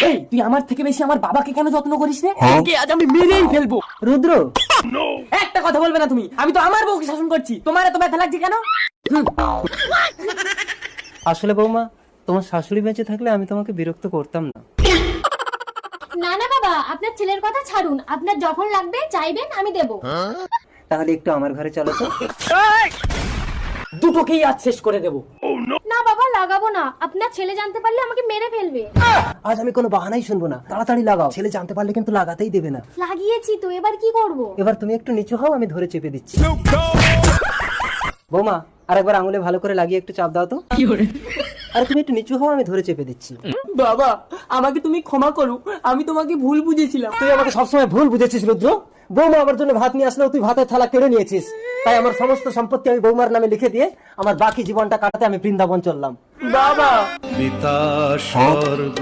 এই তুই আমার থেকে বেশি আমার বাবাকে কেন যত্ন করিস রে? তোকে আজ আমি মেরেই ফেলবো। রুদ্র, একটা কথা বলবে না তুমি, আমি তো আমার বউকে শাসন করছি, তোমার এত ব্যথা লাগছে কেন? আসলে বৌমা, তোমার শাশুড়ি বেঁচে থাকলে আমি তোমাকে বিরক্ত করতাম না। না না বাবা, আপনার ছেলের কথা ছাড়ুন, আপনার যখন লাগবে চাইবেন আমি দেব। তাহলে একটু আমার ঘরে চলো তো। দুটোকেই আজ শেষ করে দেবো। না বাবা, লাগাবো না, আপনার ছেলে জানতে পারলে আমাকে মেরে ফেলবে। আজ আমি কোনো বাহানাই শুনবো না, তাড়াতাড়ি লাগাও। ছেলে জানতে পারলে কিন্তু লাগাতেই দেবে না। লাগিয়েছি তো, এবার কি করব? এবার তুমি একটু নিচু হও, আমি ধরে চেপে দিচ্ছি। বৌমা, আরেকবার আঙুলে ভালো করে লাগিয়ে একটু চাপ দাও তো। আরে তুমি একটু নিচু হও, আমি ধরে চেপে দিচ্ছি। বাবা আমাকে তুমি ক্ষমা করো, আমি তোমাকে ভুল বুঝেছিলাম। তুই আমাকে সবসময় ভুল বুঝেছিস রুদ্র। বৌমা আমার জন্য ভাত নিয়ে আসলেও তুই ভাতের থালা কেড়ে নিয়েছিস। তাই আমার সমস্ত সম্পত্তি আমি বৌমার নামে লিখে দিয়ে আমার বাকি জীবনটা কাটাতে আমি বৃন্দাবন চললাম। বাবা পিতা স্বর্গ